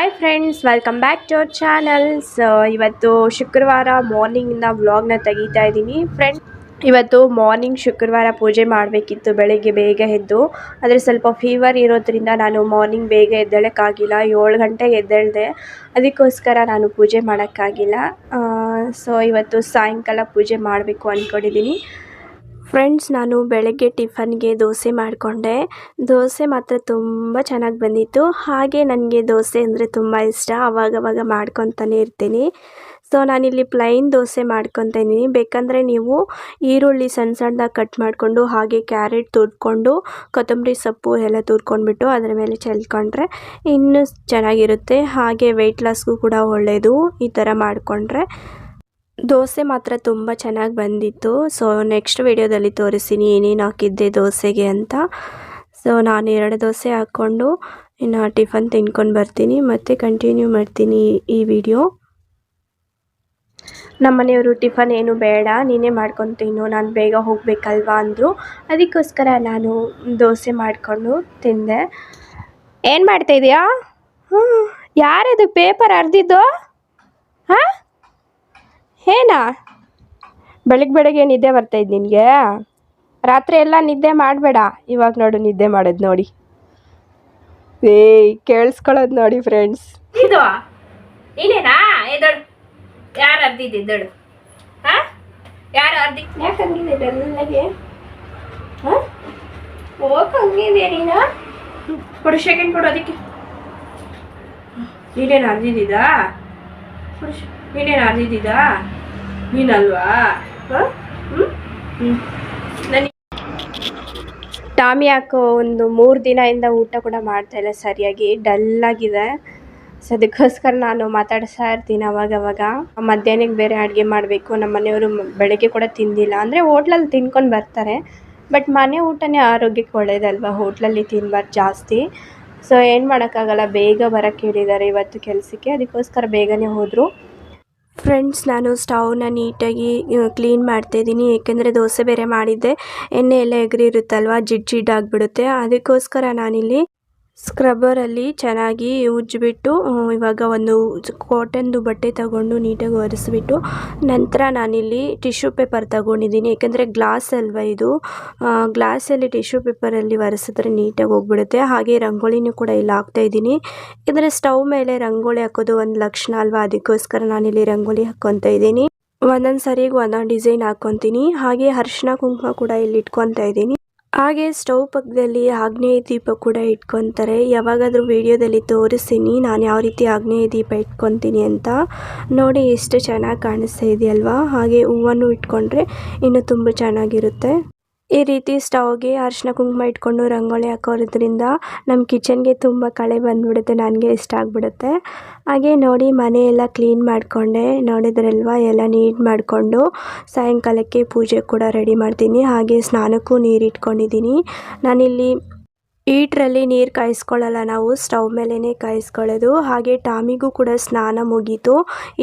Hi friends, welcome back to our channel. ಇವತ್ತು ಶುಕ್ರವಾರ ಮಾರ್ನಿಂಗಿಂದ ವ್ಲಾಗ್ನ ತೆಗಿತಾ ಇದ್ದೀನಿ ಫ್ರೆಂಡ್ಸ್. ಇವತ್ತು ಮಾರ್ನಿಂಗ್ ಶುಕ್ರವಾರ ಪೂಜೆ ಮಾಡಬೇಕಿತ್ತು ಬೆಳಗ್ಗೆ ಬೇಗ ಎದ್ದು. ಆದರೆ ಸ್ವಲ್ಪ ಫೀವರ್ ಇರೋದ್ರಿಂದ ನಾನು ಮಾರ್ನಿಂಗ್ ಬೇಗ ಎದ್ದೇಳೋಕ್ಕಾಗಿಲ್ಲ. 7 ಗಂಟೆಗೆ ಎದ್ದೇಳಿದೆ, ಅದಕ್ಕೋಸ್ಕರ ನಾನು ಪೂಜೆ ಮಾಡೋಕ್ಕಾಗಿಲ್ಲ. ಸೊ ಇವತ್ತು ಸಾಯಂಕಾಲ ಪೂಜೆ ಮಾಡಬೇಕು ಅಂದ್ಕೊಂಡಿದ್ದೀನಿ ಫ್ರೆಂಡ್ಸ್. ನಾನು ಬೆಳಗ್ಗೆ ಟಿಫನ್ಗೆ ದೋಸೆ ಮಾಡಿಕೊಂಡೆ. ದೋಸೆ ಮಾತ್ರ ತುಂಬ ಚೆನ್ನಾಗಿ ಬಂದಿತ್ತು. ಹಾಗೆ ನನಗೆ ದೋಸೆ ಅಂದರೆ ತುಂಬ ಇಷ್ಟ, ಆವಾಗವಾಗ ಮಾಡ್ಕೊತಾನೆ ಇರ್ತೀನಿ. ಸೊ ನಾನಿಲ್ಲಿ ಪ್ಲೈನ್ ದೋಸೆ ಮಾಡ್ಕೊತಾ ಇದ್ದೀನಿ. ಬೇಕಂದರೆ ನೀವು ಈರುಳ್ಳಿ ಸಣ್ಣ ಸಣ್ಣದಾಗಿ ಕಟ್ ಮಾಡಿಕೊಂಡು, ಹಾಗೆ ಕ್ಯಾರೆಟ್ ತುರ್ಕೊಂಡು, ಕೊತ್ತಂಬರಿ ಸೊಪ್ಪು ಎಲ್ಲ ತುರ್ಕೊಂಡ್ಬಿಟ್ಟು ಅದರ ಮೇಲೆ ಚೆಲ್ಕೊಂಡ್ರೆ ಇನ್ನೂ ಚೆನ್ನಾಗಿರುತ್ತೆ. ಹಾಗೆ ವೆಯ್ಟ್ ಲಾಸ್ಗೂ ಕೂಡ ಒಳ್ಳೆಯದು ಈ ಥರ ಮಾಡಿಕೊಂಡ್ರೆ. ದೋಸೆ ಮಾತ್ರ ತುಂಬ ಚೆನ್ನಾಗಿ ಬಂದಿತ್ತು. ಸೊ ನೆಕ್ಸ್ಟ್ ವಿಡಿಯೋದಲ್ಲಿ ತೋರಿಸ್ತೀನಿ ಏನೇನು ಹಾಕಿದ್ದೆ ದೋಸೆಗೆ ಅಂತ. ಸೊ ನಾನು 2 ದೋಸೆ ಹಾಕ್ಕೊಂಡು ಇನ್ನು ಟಿಫನ್ ತಿನ್ಕೊಂಡು ಬರ್ತೀನಿ, ಮತ್ತು ಕಂಟಿನ್ಯೂ ಮಾಡ್ತೀನಿ ಈ ವಿಡಿಯೋ. ನಮ್ಮ ಮನೆಯವರು ಟಿಫನ್ ಏನು ಬೇಡ, ನೀನೇ ಮಾಡ್ಕೊತೀನು, ನಾನು ಬೇಗ ಹೋಗಬೇಕಲ್ವಾ ಅಂದರು. ಅದಕ್ಕೋಸ್ಕರ ನಾನು ದೋಸೆ ಮಾಡಿಕೊಂಡು ತಿಂದೆ. ಏನು ಮಾಡ್ತಾಯಿದ್ದೀಯಾ? ಯಾರದು ಪೇಪರ್ ಹರಿದಿದ್ದು? ಹಾಂ, ಏನಾ ಬೆಳಗ್ಗೆ ನಿದ್ದೆ ಬರ್ತಾಯಿದ್ದು ನಿನಗೆ? ರಾತ್ರಿ ಎಲ್ಲ ನಿದ್ದೆ ಮಾಡಬೇಡ. ಇವಾಗ ನೋಡು ನಿದ್ದೆ ಮಾಡೋದು ನೋಡಿ. ಕೇಳಿಸ್ಕೊಳ್ಳೋದು ನೋಡಿ ಫ್ರೆಂಡ್ಸ್. ಇದು ನೀನೇನಾ? ಎದಳು. ಯಾರು ಅರ್ದಿದ್ದಳು? ಹಾಂ, ಯಾರು ಅರ್ದಿ? ಯಾಕೆ ಹಂಗಿದೆ ಬೆಲ್ಲಗೆ? ಹಾಂ, ಹೋಗಕ್ಕೆ ಹಂಗಿದೆ ನೀನು? ಕೊಡು, ಸೆಕೆಂಡ್ ಕೊಡು ಅದಕ್ಕೆ. ನೀನೇನು ಅರ್ದಿದ್ದಾ? ನೀನೇನು ಅರ್ದಿದ್ದಾ? ನೀನಲ್ವಾ? ಹಾಂ, ನನಗೆ ಟಾಮಿ ಯಾಕೋ ಒಂದು 3 ದಿನದಿಂದ ಊಟ ಕೂಡ ಮಾಡ್ತಾಯಿಲ್ಲ ಸರಿಯಾಗಿ, ಡಲ್ಲಾಗಿದೆ. ಸೊ ಅದಕ್ಕೋಸ್ಕರ ನಾನು ಮಾತಾಡ್ತಾ ಇರ್ತೀನಿ ಅವಾಗವಾಗ. ಮಧ್ಯಾಹ್ನಕ್ಕೆ ಬೇರೆ ಅಡುಗೆ ಮಾಡಬೇಕು. ನಮ್ಮ ಮನೆಯವರು ಬೆಳಗ್ಗೆ ಕೂಡ ತಿಂದಿಲ್ಲ, ಅಂದರೆ ಹೋಟ್ಲಲ್ಲಿ ತಿನ್ಕೊಂಡು ಬರ್ತಾರೆ. ಬಟ್ ಮನೆ ಊಟನೇ ಆರೋಗ್ಯಕ್ಕೆ ಒಳ್ಳೆಯದಲ್ವ, ಹೋಟ್ಲಲ್ಲಿ ತಿನ್ಬಾರ್ದು ಜಾಸ್ತಿ. ಸೊ ಏನು ಮಾಡೋಕ್ಕಾಗಲ್ಲ, ಬೇಗ ಬರೋಕ್ಕೆ ಹೇಳಿದ್ದಾರೆ ಇವತ್ತು ಕೆಲಸಕ್ಕೆ, ಅದಕ್ಕೋಸ್ಕರ ಬೇಗನೆ ಹೋದರು ಫ್ರೆಂಡ್ಸ್. ನಾನು ಸ್ಟವ್ನ ನೀಟಾಗಿ ಕ್ಲೀನ್ ಮಾಡ್ತಾಯಿದ್ದೀನಿ, ಏಕೆಂದರೆ ದೋಸೆ ಬೇರೆ ಮಾಡಿದ್ದೆ, ಎಣ್ಣೆ ಎಲ್ಲ ಎಗರಿರುತ್ತಲ್ವ, ಜಿಡ್ಡಾಗಿಬಿಡುತ್ತೆ. ಅದಕ್ಕೋಸ್ಕರ ನಾನಿಲ್ಲಿ ಸ್ಕ್ರಬ್ಬರಲ್ಲಿ ಚೆನ್ನಾಗಿ ಉಜ್ಜಿಬಿಟ್ಟು, ಇವಾಗ ಒಂದು ಕಾಟನ್ದು ಬಟ್ಟೆ ತಗೊಂಡು ನೀಟಾಗಿ ಒರೆಸ್ಬಿಟ್ಟು, ನಂತರ ನಾನಿಲ್ಲಿ ಟಿಶ್ಯೂ ಪೇಪರ್ ತಗೊಂಡಿದ್ದೀನಿ. ಏಕೆಂದರೆ ಗ್ಲಾಸ್ ಅಲ್ವ ಇದು, ಗ್ಲಾಸಲ್ಲಿ ಟಿಶ್ಯೂ ಪೇಪರಲ್ಲಿ ಒರೆಸಿದ್ರೆ ನೀಟಾಗಿ ಹೋಗ್ಬಿಡುತ್ತೆ. ಹಾಗೆ ರಂಗೋಲಿನೂ ಕೂಡ ಇಲ್ಲಿ ಹಾಕ್ತಾಯಿದ್ದೀನಿ, ಏಕೆಂದರೆ ಸ್ಟವ್ ಮೇಲೆ ರಂಗೋಲಿ ಹಾಕೋದು ಒಂದು ಲಕ್ಷಣ ಅಲ್ವಾ, ಅದಕ್ಕೋಸ್ಕರ ನಾನಿಲ್ಲಿ ರಂಗೋಲಿ ಹಾಕ್ಕೊತಾ ಇದ್ದೀನಿ. ಒಂದೊಂದು ಸರಿಗೆ ಒಂದೊಂದು ಡಿಸೈನ್ ಹಾಕ್ಕೊತೀನಿ. ಹಾಗೆ ಅರಿಶಿನ ಕುಂಕುಮ ಕೂಡ ಇಲ್ಲಿ ಇಟ್ಕೊತಾ ಇದ್ದೀನಿ. ಹಾಗೆ ಸ್ಟವ್ ಪಕ್ಕದಲ್ಲಿ ಆಗ್ನೇಯ ದೀಪ ಕೂಡ ಇಟ್ಕೊತಾರೆ. ಯಾವಾಗಾದರೂ ವಿಡಿಯೋದಲ್ಲಿ ತೋರಿಸ್ತೀನಿ ನಾನು ಯಾವ ರೀತಿ ಆಗ್ನೇಯ ದೀಪ ಇಟ್ಕೊತೀನಿ ಅಂತ. ನೋಡಿ ಎಷ್ಟು ಚೆನ್ನಾಗಿ ಕಾಣಿಸ್ತಾ ಇದೆಯಲ್ವಾ. ಹಾಗೆ ಹೂವನ್ನು ಇಟ್ಕೊಂಡ್ರೆ ಇನ್ನೂ ತುಂಬ ಚೆನ್ನಾಗಿರುತ್ತೆ. ಈ ರೀತಿ ಸ್ಟವ್ಗೆ ಅರಿಶಿನ ಕುಂಕುಮ ಇಟ್ಕೊಂಡು ರಂಗೋಲಿ ಹಾಕೋದ್ರಿಂದ ನಮ್ಮ ಕಿಚನ್ಗೆ ತುಂಬ ಕಳೆ ಬಂದುಬಿಡುತ್ತೆ, ನನಗೆ ಇಷ್ಟ ಆಗಿಬಿಡುತ್ತೆ. ಹಾಗೆ ನೋಡಿ ಮನೆಯೆಲ್ಲ ಕ್ಲೀನ್ ಮಾಡಿಕೊಂಡೆ, ನೋಡಿದ್ರಲ್ವ ಎಲ್ಲ ನೀಟ್ ಮಾಡಿಕೊಂಡು ಸಾಯಂಕಾಲಕ್ಕೆ ಪೂಜೆ ಕೂಡ ರೆಡಿ ಮಾಡ್ತೀನಿ. ಹಾಗೆ ಸ್ನಾನಕ್ಕೂ ನೀರು ಇಟ್ಕೊಂಡಿದ್ದೀನಿ. ನಾನಿಲ್ಲಿ ಹೀಟ್ರಲ್ಲಿ ನೀರು ಕಾಯಿಸ್ಕೊಳ್ಳಲ್ಲ, ನಾವು ಸ್ಟವ್ ಮೇಲೇ ಕಾಯಿಸ್ಕೊಳ್ಳೋದು. ಹಾಗೆ ಟಾಮಿಗೂ ಕೂಡ ಸ್ನಾನ ಮುಗೀತು,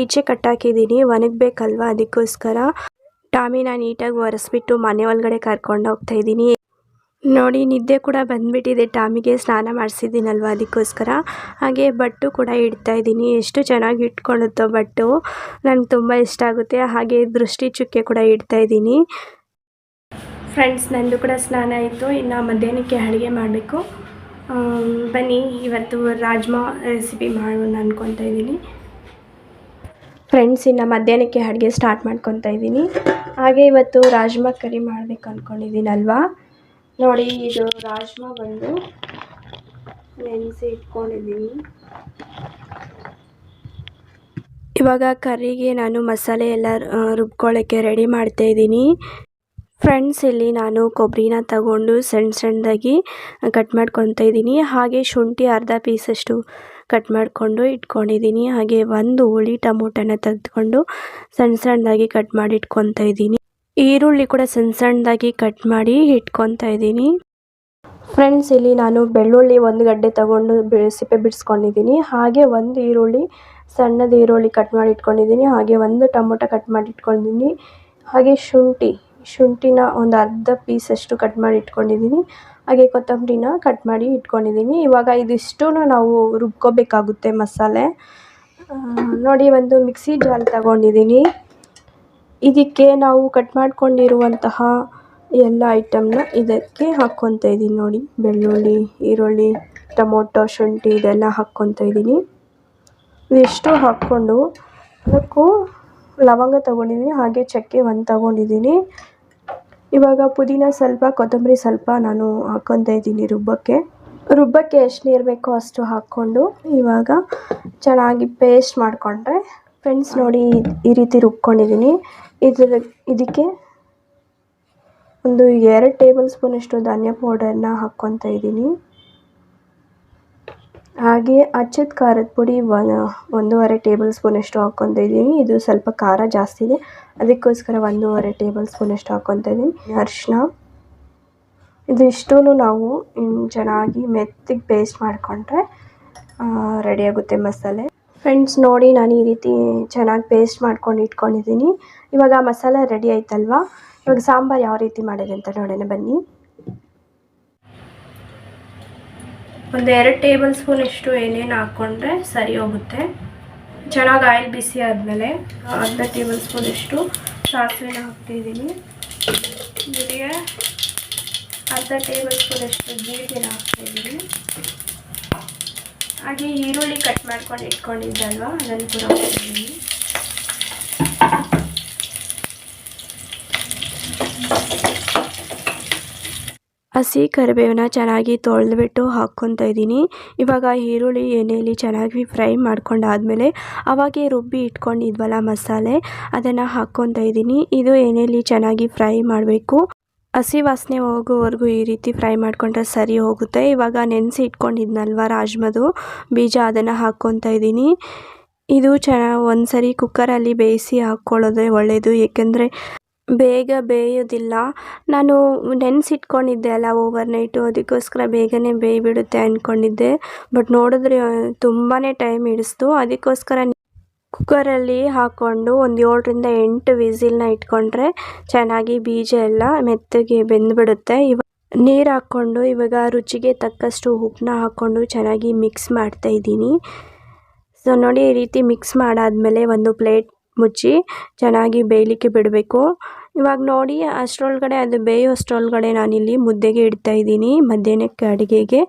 ಈಚೆ ಕಟ್ಟಾಕಿದ್ದೀನಿ, ಒಣಗಬೇಕಲ್ವ, ಅದಕ್ಕೋಸ್ಕರ ಟಾಮಿನ ನೀಟಾಗಿ ಒರೆಸ್ಬಿಟ್ಟು ಮನೆ ಒಳಗಡೆ ಕರ್ಕೊಂಡು ಹೋಗ್ತಾಯಿದ್ದೀನಿ. ನೋಡಿ ನಿದ್ದೆ ಕೂಡ ಬಂದುಬಿಟ್ಟಿದೆ, ಟಾಮಿಗೆ ಸ್ನಾನ ಮಾಡಿಸಿದ್ದೀನಲ್ವ ಅದಕ್ಕೋಸ್ಕರ. ಹಾಗೆ ಬಟ್ಟು ಕೂಡ ಇಡ್ತಾಯಿದ್ದೀನಿ, ಎಷ್ಟು ಚೆನ್ನಾಗಿ ಇಟ್ಕೊಳ್ಳುತ್ತೋ ಬಟ್ಟು, ನನಗೆ ತುಂಬ ಇಷ್ಟ ಆಗುತ್ತೆ. ಹಾಗೆ ದೃಷ್ಟಿ ಚುಕ್ಕೆ ಕೂಡ ಇಡ್ತಾಯಿದ್ದೀನಿ ಫ್ರೆಂಡ್ಸ್. ನಂದು ಕೂಡ ಸ್ನಾನ ಆಯಿತು, ಇನ್ನು ಮಧ್ಯಾಹ್ನಕ್ಕೆ ಅಡುಗೆ ಮಾಡಬೇಕು. ಬನ್ನಿ ಇವತ್ತು ರಾಜ್ಮಾ ರೆಸಿಪಿ ಮಾಡೋಣ ಅಂದ್ಕೊತಾ ಇದ್ದೀನಿ ಫ್ರೆಂಡ್ಸ್. ಇನ್ನು ಮಧ್ಯಾಹ್ನಕ್ಕೆ ಅಡುಗೆ ಸ್ಟಾರ್ಟ್ ಮಾಡ್ಕೊತಾ ಇದ್ದೀನಿ. ಹಾಗೆ ಇವತ್ತು ರಾಜ್ಮಾ ಕರಿ ಮಾಡಬೇಕು ಅಂದ್ಕೊಂಡಿದ್ದೀನಲ್ವಾ. ನೋಡಿ ಇದು ರಾಜ್ಮಾ ಬಂದು ನೆನೆಸಿ ಇಟ್ಕೊಂಡಿದ್ದೀನಿ. ಇವಾಗ ಕರಿಗೆ ನಾನು ಮಸಾಲೆ ಎಲ್ಲ ರುಬ್ಕೊಳ್ಳೋಕ್ಕೆ ರೆಡಿ ಮಾಡ್ತಾಯಿದ್ದೀನಿ ಫ್ರೆಂಡ್ಸ್. ಇಲ್ಲಿ ನಾನು ಕೊಬ್ಬರಿನ ತಗೊಂಡು ಸಣ್ಣದಾಗಿ ಕಟ್ ಮಾಡ್ಕೊತಾ ಇದ್ದೀನಿ. ಹಾಗೆ ಶುಂಠಿ ಅರ್ಧ ಪೀಸಷ್ಟು ಕಟ್ ಮಾಡಿಕೊಂಡು ಇಟ್ಕೊಂಡಿದ್ದೀನಿ. ಹಾಗೆ ಒಂದು ಹುಳಿ ಟೊಮೊಟೊನ ತೆಗೆದುಕೊಂಡು ಸಣ್ಣದಾಗಿ ಕಟ್ ಮಾಡಿ ಇಟ್ಕೊತಾ ಇದ್ದೀನಿ. ಈರುಳ್ಳಿ ಕೂಡ ಸಣ್ಣದಾಗಿ ಕಟ್ ಮಾಡಿ ಇಟ್ಕೊತಾ ಇದ್ದೀನಿ ಫ್ರೆಂಡ್ಸ್. ಇಲ್ಲಿ ನಾನು ಬೆಳ್ಳುಳ್ಳಿ 1 ಗಡ್ಡೆ ತಗೊಂಡು ಸಿಪ್ಪೆ ಬಿಡಿಸ್ಕೊಂಡಿದ್ದೀನಿ. ಹಾಗೆ 1 ಈರುಳ್ಳಿ ಸಣ್ಣದ ಈರುಳ್ಳಿ ಕಟ್ ಮಾಡಿ ಇಟ್ಕೊಂಡಿದ್ದೀನಿ. ಹಾಗೆ 1 ಟೊಮೊಟೊ ಕಟ್ ಮಾಡಿ ಇಟ್ಕೊಂಡಿದ್ದೀನಿ. ಹಾಗೆ ಶುಂಠಿನ ಒಂದು ಅರ್ಧ ಪೀಸಷ್ಟು ಕಟ್ ಮಾಡಿ ಇಟ್ಕೊಂಡಿದ್ದೀನಿ. ಹಾಗೆ ಕೊತ್ತಂಬರಿನ ಕಟ್ ಮಾಡಿ ಇಟ್ಕೊಂಡಿದ್ದೀನಿ. ಇವಾಗ ಇದಿಷ್ಟು ನಾವು ರುಬ್ಕೋಬೇಕಾಗುತ್ತೆ ಮಸಾಲೆ. ನೋಡಿ ಒಂದು ಮಿಕ್ಸಿ ಜಾರ್ ತಗೊಂಡಿದ್ದೀನಿ. ಇದಕ್ಕೆ ನಾವು ಕಟ್ ಮಾಡ್ಕೊಂಡಿರುವಂತಹ ಎಲ್ಲ ಐಟಮ್ನ ಇದಕ್ಕೆ ಹಾಕ್ಕೊತಾ ಇದ್ದೀನಿ. ನೋಡಿ ಬೆಳ್ಳುಳ್ಳಿ, ಈರುಳ್ಳಿ, ಟೊಮೊಟೊ, ಶುಂಠಿ ಇದೆಲ್ಲ ಹಾಕ್ಕೊತಾ ಇದ್ದೀನಿ. ಇದಿಷ್ಟು ಹಾಕ್ಕೊಂಡು ಅದಕ್ಕೂ ಲವಂಗ ತೊಗೊಂಡಿದ್ದೀನಿ, ಹಾಗೆ ಚಕ್ಕೆ ಒಂದು ತೊಗೊಂಡಿದ್ದೀನಿ. ಇವಾಗ ಪುದೀನ ಸ್ವಲ್ಪ, ಕೊತ್ತಂಬರಿ ಸ್ವಲ್ಪ ನಾನು ಹಾಕ್ಕೊತಾ ಇದ್ದೀನಿ ರುಬ್ಬಕ್ಕೆ ಎಷ್ಟು ನೀರು ಬೇಕೋ ಅಷ್ಟು ಹಾಕ್ಕೊಂಡು ಇವಾಗ ಚೆನ್ನಾಗಿ ಪೇಸ್ಟ್ ಮಾಡಿಕೊಂಡ್ರೆ ಫ್ರೆಂಡ್ಸ್ ನೋಡಿ ಈ ರೀತಿ ರುಬ್ಕೊಂಡಿದ್ದೀನಿ. ಇದಕ್ಕೆ ಒಂದು 2 ಟೇಬಲ್ ಸ್ಪೂನಷ್ಟು ಧನಿಯಾ ಪೌಡರ್ನ ಹಾಕ್ಕೊತಾ ಇದ್ದೀನಿ. ಹಾಗೆ ಅಚ್ಚದ ಖಾರದ ಪುಡಿ 1.5 ಟೇಬಲ್ ಸ್ಪೂನಷ್ಟು ಹಾಕ್ಕೊತಾ ಇದ್ದೀನಿ. ಇದು ಸ್ವಲ್ಪ ಖಾರ ಜಾಸ್ತಿ ಇದೆ, ಅದಕ್ಕೋಸ್ಕರ 1.5 ಟೇಬಲ್ ಸ್ಪೂನಷ್ಟು ಹಾಕ್ಕೊತಾ ಇದ್ದೀನಿ. ಅರಿಶಿನ, ಇದಿಷ್ಟೂ ನಾವು ಚೆನ್ನಾಗಿ ಮೆತ್ತಗೆ ಪೇಸ್ಟ್ ಮಾಡಿಕೊಂಡ್ರೆ ರೆಡಿಯಾಗುತ್ತೆ ಮಸಾಲೆ. ಫ್ರೆಂಡ್ಸ್ ನೋಡಿ ನಾನು ಈ ರೀತಿ ಚೆನ್ನಾಗಿ ಪೇಸ್ಟ್ ಮಾಡ್ಕೊಂಡು ಇಟ್ಕೊಂಡಿದ್ದೀನಿ. ಇವಾಗ ಮಸಾಲೆ ರೆಡಿ ಆಯ್ತಲ್ವಾ, ಇವಾಗ ಸಾಂಬಾರು ಯಾವ ರೀತಿ ಮಾಡೋದು ಅಂತ ನೋಡೋಣ ಬನ್ನಿ. ಒಂದು 2 ಟೇಬಲ್ ಸ್ಪೂನಷ್ಟು ಎಣ್ಣೆನ ಹಾಕ್ಕೊಂಡ್ರೆ ಸರಿ ಹೋಗುತ್ತೆ. ಚೆನ್ನಾಗಿ ಆಯಿಲ್ ಬಿಸಿ ಆದಮೇಲೆ 1/2 ಟೇಬಲ್ ಸ್ಪೂನಷ್ಟು ಸಾಸಿವೆನ ಹಾಕ್ತಿದ್ದೀನಿ. ಜೊತೆಗೆ 1/2 ಟೇಬಲ್ ಸ್ಪೂನಷ್ಟು ಜೀರಿಗೆನ ಹಾಕ್ತಾಯಿದ್ದೀನಿ. ಹಾಗೆ ಈರುಳ್ಳಿ ಕಟ್ ಮಾಡ್ಕೊಂಡು ಇಟ್ಕೊಂಡಿದ್ದಲ್ವ ಅದನ್ನು ಕೂಡ ಹಾಕ್ತಿದ್ದೀನಿ. ಹಸಿ ಕರಿಬೇವನ್ನ ಚೆನ್ನಾಗಿ ತೊಳೆದ್ಬಿಟ್ಟು ಹಾಕ್ಕೊತಾ ಇದ್ದೀನಿ. ಇವಾಗ ಈರುಳ್ಳಿ ಎಣ್ಣೆಯಲ್ಲಿ ಚೆನ್ನಾಗಿ ಫ್ರೈ ಮಾಡ್ಕೊಂಡಾದ್ಮೇಲೆ ಅವಾಗೆ ರುಬ್ಬಿ ಇಟ್ಕೊಂಡಿದ್ವಲ್ಲ ಮಸಾಲೆ, ಅದನ್ನು ಹಾಕ್ಕೊತಾ ಇದ್ದೀನಿ. ಇದು ಎಣ್ಣೆಯಲ್ಲಿ ಚೆನ್ನಾಗಿ ಫ್ರೈ ಮಾಡಬೇಕು. ಹಸಿ ವಾಸನೆ ಹೋಗೋವರೆಗೂ ಈ ರೀತಿ ಫ್ರೈ ಮಾಡಿಕೊಂಡ್ರೆ ಸರಿ ಹೋಗುತ್ತೆ. ಇವಾಗ ನೆನೆಸಿ ಇಟ್ಕೊಂಡಿದ್ನಲ್ವ ರಾಜ್ಮದು ಬೀಜ, ಅದನ್ನು ಹಾಕ್ಕೊತಾ ಇದ್ದೀನಿ. ಇದು ಒಂದ್ಸರಿ ಕುಕ್ಕರಲ್ಲಿ ಬೇಯಿಸಿ ಹಾಕ್ಕೊಳ್ಳೋದೇ ಒಳ್ಳೆಯದು, ಏಕೆಂದರೆ ಬೇಗ ಬೇಯೋದಿಲ್ಲ. ನಾನು ನೆನೆಸಿಟ್ಕೊಂಡಿದ್ದೆ ಅಲ್ಲ ಓವರ್ನೈಟು, ಅದಕ್ಕೋಸ್ಕರ ಬೇಗನೆ ಬೇಯ್ಬಿಡುತ್ತೆ ಅಂದ್ಕೊಂಡಿದ್ದೆ. ಬಟ್ ನೋಡಿದ್ರೆ ತುಂಬಾ ಟೈಮ್ ಹಿಡಿಸ್ತು. ಅದಕ್ಕೋಸ್ಕರ ಕುಕ್ಕರಲ್ಲಿ ಹಾಕ್ಕೊಂಡು ಒಂದು 7ರಿಂದ 8 ವಿಸಿಲ್ನ ಇಟ್ಕೊಂಡ್ರೆ ಚೆನ್ನಾಗಿ ಬೀಜ ಎಲ್ಲ ಮೆತ್ತಗೆ ಬೆಂದ್ಬಿಡುತ್ತೆ. ನೀರು ಹಾಕ್ಕೊಂಡು ಇವಾಗ ರುಚಿಗೆ ತಕ್ಕಷ್ಟು ಉಪ್ಪನ್ನ ಹಾಕ್ಕೊಂಡು ಚೆನ್ನಾಗಿ ಮಿಕ್ಸ್ ಮಾಡ್ತಾಯಿದ್ದೀನಿ. ಸೊ ನೋಡಿ ಈ ರೀತಿ ಮಿಕ್ಸ್ ಮಾಡಾದಮೇಲೆ ಒಂದು ಪ್ಲೇಟ್ ಮುಚ್ಚಿ ಚೆನ್ನಾಗಿ ಬೇಯಲಿಕ್ಕೆ ಬಿಡಬೇಕು. ಇವಾಗ ನೋಡಿ ಅಷ್ಟರೊಳಗಡೆ ಅದು ಬೇಯೋಷ್ಟರೊಳಗಡೆ ನಾನಿಲ್ಲಿ ಮುದ್ದೆಗೆ ಇಡ್ತಾಯಿದ್ದೀನಿ, ಮಧ್ಯಾಹ್ನಕ್ಕೆ ಅಡುಗೆಗೆ.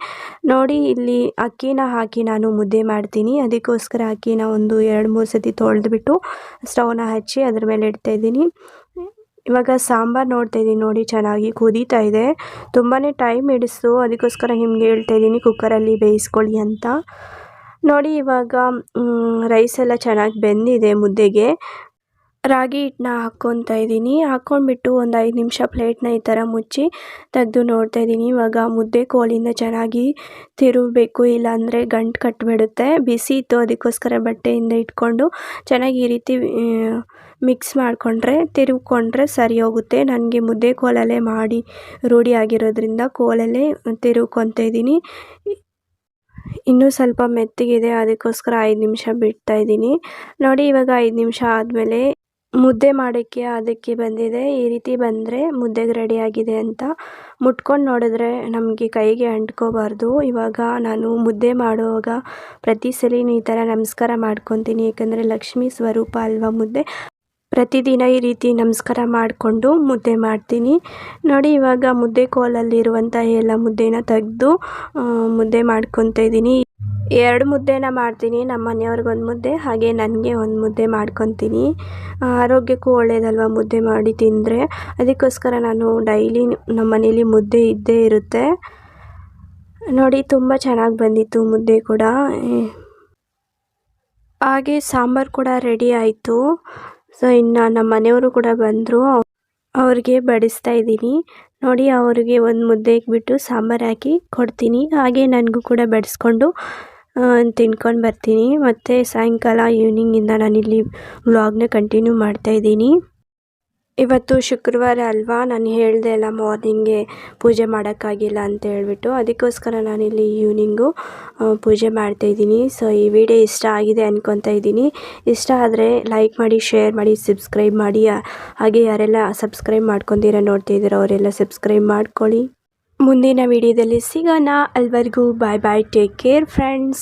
ನೋಡಿ ಇಲ್ಲಿ ಅಕ್ಕಿನ ಹಾಕಿ ನಾನು ಮುದ್ದೆ ಮಾಡ್ತೀನಿ. ಅದಕ್ಕೋಸ್ಕರ ಅಕ್ಕಿನ ಒಂದು 2-3 ಸತಿ ತೊಳೆದ್ಬಿಟ್ಟು ಸ್ಟವ್ನ ಹಚ್ಚಿ ಅದ್ರ ಮೇಲೆ ಇಡ್ತಾಯಿದ್ದೀನಿ. ಇವಾಗ ಸಾಂಬಾರು ನೋಡ್ತಾಯಿದ್ದೀನಿ, ನೋಡಿ ಚೆನ್ನಾಗಿ ಕುದೀತಾ ಇದೆ. ತುಂಬಾ ಟೈಮ್ ಹಿಡಿಸ್ತು, ಅದಕ್ಕೋಸ್ಕರ ನಿಮ್ಗೆ ಹೇಳ್ತಾಯಿದ್ದೀನಿ ಕುಕ್ಕರಲ್ಲಿ ಬೇಯಿಸ್ಕೊಳ್ಳಿ ಅಂತ. ನೋಡಿ ಇವಾಗ ರೈಸ್ ಎಲ್ಲ ಚೆನ್ನಾಗಿ ಬೆಂದಿದೆ. ಮುದ್ದೆಗೆ ರಾಗಿ ಹಿಟ್ಟನ್ನ ಹಾಕ್ಕೊತಾ ಇದ್ದೀನಿ. ಹಾಕ್ಕೊಂಡ್ಬಿಟ್ಟು ಒಂದು 5 ನಿಮಿಷ ಪ್ಲೇಟ್ನ ಈ ಥರ ಮುಚ್ಚಿ ತೆಗೆದು ನೋಡ್ತಾಯಿದ್ದೀನಿ. ಇವಾಗ ಮುದ್ದೆ ಕೋಲಿಂದ ಚೆನ್ನಾಗಿ ತಿರುಗಬೇಕು, ಇಲ್ಲಾಂದರೆ ಗಂಟು ಕಟ್ಟಿಬಿಡುತ್ತೆ. ಬಿಸಿ ಇತ್ತು, ಅದಕ್ಕೋಸ್ಕರ ಬಟ್ಟೆಯಿಂದ ಇಟ್ಕೊಂಡು ಚೆನ್ನಾಗಿ ಈ ರೀತಿ ಮಿಕ್ಸ್ ಮಾಡಿಕೊಂಡ್ರೆ ತಿರುಗಿಕೊಂಡ್ರೆ ಸರಿ ಹೋಗುತ್ತೆ. ನನಗೆ ಮುದ್ದೆ ಕೋಲಲ್ಲೇ ಮಾಡಿ ರೂಢಿ ಆಗಿರೋದ್ರಿಂದ ಕೋಲಲ್ಲೇ ತಿರುಗ್ಕೊತಾ ಇದ್ದೀನಿ. ಇನ್ನೂ ಸ್ವಲ್ಪ ಮೆತ್ತಗಿದೆ, ಅದಕ್ಕೋಸ್ಕರ 5 ನಿಮಿಷ ಬಿಡ್ತಾಯಿದ್ದೀನಿ. ನೋಡಿ ಇವಾಗ 5 ನಿಮಿಷ ಆದಮೇಲೆ ಮುದ್ದೆ ಮಾಡೋಕ್ಕೆ ಅದಕ್ಕೆ ಬಂದಿದೆ. ಈ ರೀತಿ ಬಂದರೆ ಮುದ್ದೆಗೆ ರೆಡಿಯಾಗಿದೆ ಅಂತ ಮುಟ್ಕೊಂಡು ನೋಡಿದ್ರೆ ನಮಗೆ ಕೈಗೆ ಅಂಟ್ಕೋಬಾರ್ದು. ಇವಾಗ ನಾನು ಮುದ್ದೆ ಮಾಡುವಾಗ ಪ್ರತಿ ಸಲ ಈ ಥರ ನಮಸ್ಕಾರ ಮಾಡ್ಕೊತೀನಿ, ಏಕೆಂದರೆ ಲಕ್ಷ್ಮೀ ಸ್ವರೂಪ ಅಲ್ವಾ ಮುದ್ದೆ. ಪ್ರತಿದಿನ ಈ ರೀತಿ ನಮಸ್ಕಾರ ಮಾಡಿಕೊಂಡು ಮುದ್ದೆ ಮಾಡ್ತೀನಿ. ನೋಡಿ ಇವಾಗ ಮುದ್ದೆ ಕೋಲಲ್ಲಿರುವಂಥ ಎಲ್ಲ ಮುದ್ದೆನ ತೆಗೆದು ಮುದ್ದೆ ಮಾಡ್ಕೊತಾ ಇದ್ದೀನಿ. 2 ಮುದ್ದೆನ ಮಾಡ್ತೀನಿ. ನಮ್ಮ ಮನೆಯವ್ರಿಗೊಂದು ಮುದ್ದೆ, ಹಾಗೆ ನನಗೆ ಒಂದು ಮುದ್ದೆ ಮಾಡ್ಕೊತೀನಿ. ಆರೋಗ್ಯಕ್ಕೂ ಒಳ್ಳೆಯದಲ್ವ ಮುದ್ದೆ ಮಾಡಿ ತಿಂದರೆ. ಅದಕ್ಕೋಸ್ಕರ ನಾನು ಡೈಲಿ ನಮ್ಮ ಮನೇಲಿ ಮುದ್ದೆ ಇದ್ದೇ ಇರುತ್ತೆ. ನೋಡಿ ತುಂಬ ಚೆನ್ನಾಗಿ ಬಂದಿತ್ತು ಮುದ್ದೆ ಕೂಡ. ಹಾಗೆ ಸಾಂಬಾರು ಕೂಡ ರೆಡಿ ಆಯಿತು. ಸೊ ಇನ್ನು ನಮ್ಮ ಮನೆಯವರು ಕೂಡ ಬಂದರು, ಅವ್ರಿಗೆ ಬಡಿಸ್ತಾ ಇದ್ದೀನಿ. ನೋಡಿ ಅವ್ರಿಗೆ ಒಂದು ಮುದ್ದೆ ಇಟ್ಬಿಟ್ಟು ಸಾಂಬಾರು ಹಾಕಿ ಕೊಡ್ತೀನಿ. ಹಾಗೆ ನನಗೂ ಕೂಡ ಬಡಿಸ್ಕೊಂಡು ತಿನ್ಕೊಂಡು ಬರ್ತೀನಿ. ಮತ್ತು ಸಾಯಂಕಾಲ ಈವ್ನಿಂಗಿಂದ ನಾನಿಲ್ಲಿ ವ್ಲಾಗ್ನ ಕಂಟಿನ್ಯೂ ಮಾಡ್ತಾಯಿದ್ದೀನಿ. ಇವತ್ತು ಶುಕ್ರವಾರ ಅಲ್ವಾ, ನಾನು ಹೇಳಿದೆ ಅಲ್ಲ ಮಾರ್ನಿಂಗೆ ಪೂಜೆ ಮಾಡೋಕ್ಕಾಗಿಲ್ಲ ಅಂತ ಹೇಳ್ಬಿಟ್ಟು, ಅದಕ್ಕೋಸ್ಕರ ನಾನಿಲ್ಲಿ ಈವ್ನಿಂಗು ಪೂಜೆ ಮಾಡ್ತಾಯಿದ್ದೀನಿ. ಸೊ ಈ ವಿಡಿಯೋ ಇಷ್ಟ ಆಗಿದೆ ಅಂದ್ಕೊತಾ ಇದ್ದೀನಿ. ಇಷ್ಟ ಆದರೆ ಲೈಕ್ ಮಾಡಿ, ಶೇರ್ ಮಾಡಿ, ಸಬ್ಸ್ಕ್ರೈಬ್ ಮಾಡಿ. ಹಾಗೆ ಯಾರೆಲ್ಲ ಸಬ್ಸ್ಕ್ರೈಬ್ ಮಾಡ್ಕೊತೀರ ನೋಡ್ತಾಯಿದ್ದೀರ ಅವರೆಲ್ಲ ಸಬ್ಸ್ಕ್ರೈಬ್ ಮಾಡ್ಕೊಳ್ಳಿ. ಮುಂದಿನ ವಿಡಿಯೋದಲ್ಲಿ ಸಿಗೋಣ. ಅಲ್ಲಿವರೆಗೂ ಬಾಯ್ ಬಾಯ್, ಟೇಕ್ ಕೇರ್ ಫ್ರೆಂಡ್ಸ್.